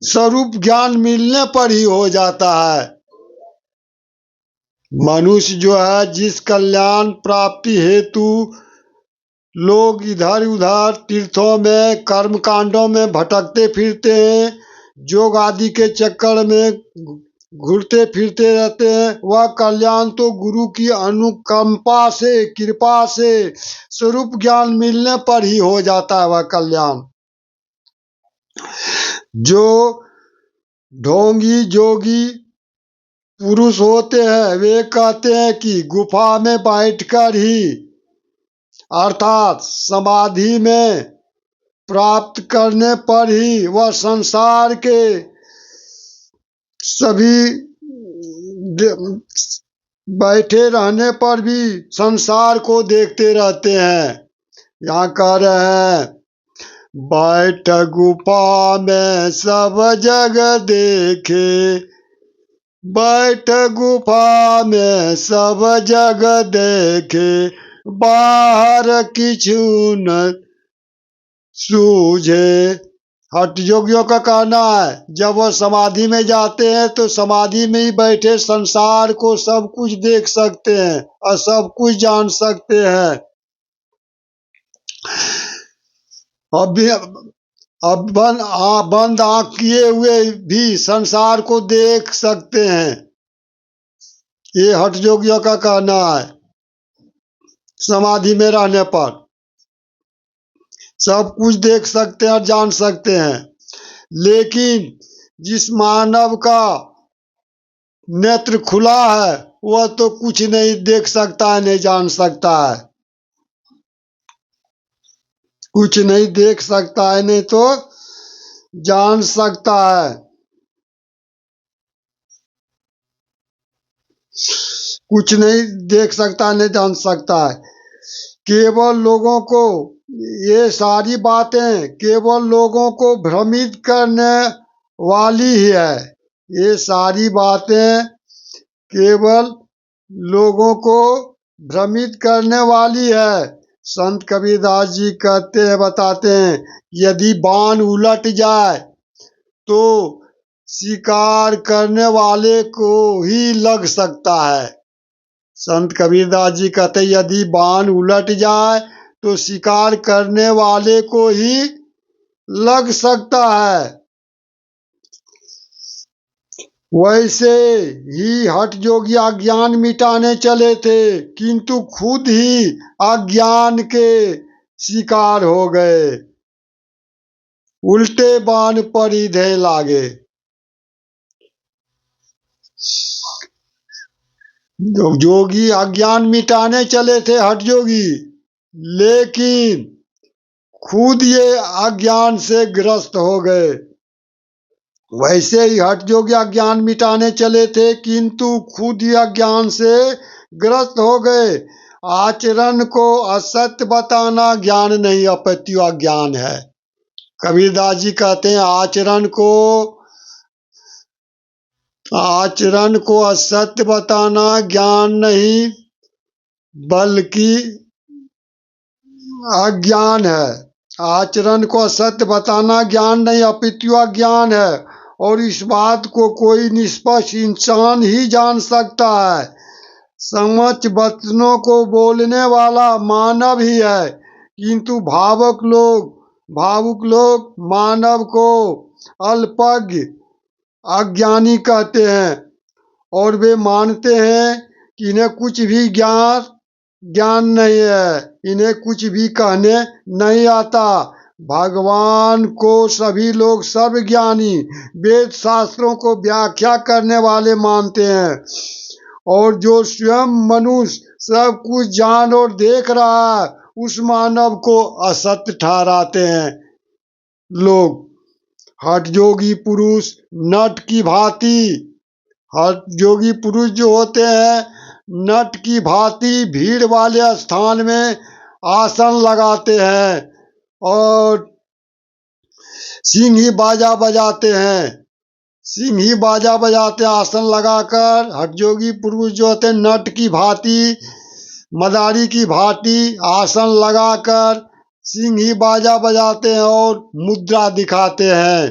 स्वरूप ज्ञान मिलने पर ही हो जाता है। मनुष्य जो है जिस कल्याण प्राप्ति हेतु लोग इधर उधर तीर्थों में कर्म कांडों में भटकते फिरते हैं, योग आदि के चक्कर में घूरते फिरते रहते हैं, वह कल्याण तो गुरु की अनुकंपा से, कृपा से, स्वरूप ज्ञान मिलने पर ही हो जाता है वह कल्याण। जो ढोंगी जोगी पुरुष होते हैं वे कहते हैं कि गुफा में बैठकर ही अर्थात समाधि में प्राप्त करने पर ही वह संसार के सभी बैठे रहने पर भी संसार को देखते रहते हैं। यहाँ कह रहे हैं, बैठ गुफा में सब जग देखे, बैठ गुफा में सब जग देखे, बाहर किछु न सूझे। हठ योगियों का कहना है जब वो समाधि में जाते हैं तो समाधि में ही बैठे संसार को सब कुछ देख सकते हैं और सब कुछ जान सकते हैं। अब बंद आंख किए हुए भी संसार को देख सकते हैं, ये हठ योगियों का कहना है। समाधि में रहने पर सब कुछ देख सकते हैं और जान सकते हैं, लेकिन जिस मानव का नेत्र खुला है वह तो कुछ नहीं देख सकता है, नहीं जान सकता है, कुछ नहीं देख सकता है, नहीं तो जान सकता है। कुछ नहीं देख सकता, नहीं जान सकता है। केवल लोगों को ये सारी बातें केवल लोगों को भ्रमित करने वाली ही है। ये सारी बातें केवल लोगों को भ्रमित करने वाली है। संत कबीरदास जी कहते हैं, बताते हैं, यदि बाण उलट जाए तो शिकार करने वाले को ही लग सकता है। संत कबीरदास जी कहते हैं, यदि बाण उलट जाए तो शिकार करने वाले को ही लग सकता है। वैसे ही हठ योगी अज्ञान मिटाने चले थे, किंतु खुद ही अज्ञान के शिकार हो गए, उल्टे बाण परिधे लागे। योगी अज्ञान मिटाने चले थे हठ योगी, लेकिन खुद ये अज्ञान से ग्रस्त हो गए। वैसे ही हठ योगी अज्ञान मिटाने चले थे, किंतु खुद ही अज्ञान से ग्रस्त हो गए। आचरण को असत्य बताना ज्ञान नहीं अपितु अज्ञान है। कबीरदास जी कहते हैं, आचरण को असत्य बताना ज्ञान नहीं बल्कि अज्ञान है। आचरण को असत्य बताना ज्ञान नहीं अपितु अज्ञान है, और इस बात को कोई निष्पक्ष इंसान ही जान सकता है। समक्ष वचनों को बोलने वाला मानव ही है, किंतु भावुक लोग मानव को अल्पज्ञ अज्ञानी कहते हैं, और वे मानते हैं कि इन्हें कुछ भी ज्ञान नहीं है, इन्हें कुछ भी कहने नहीं आता। भगवान को सभी लोग सर्वज्ञानी, वेद शास्त्रों को व्याख्या करने वाले मानते हैं, और जो स्वयं मनुष्य सब कुछ जान और देख रहा है उस मानव को असत्य ठहराते हैं लोग। हठ योगी पुरुष नट की भांति, हठ योगी पुरुष जो होते हैं नट की भांति भीड़ वाले स्थान में आसन लगाते हैं और सिंही बाजा बजाते हैं। सिंही बाजा बजाते आसन लगाकर हठ योगी पुरुष जो होते हैं नट की भांति, मदारी की भांति आसन लगाकर सिंही बाजा बजाते हैं और मुद्रा दिखाते हैं।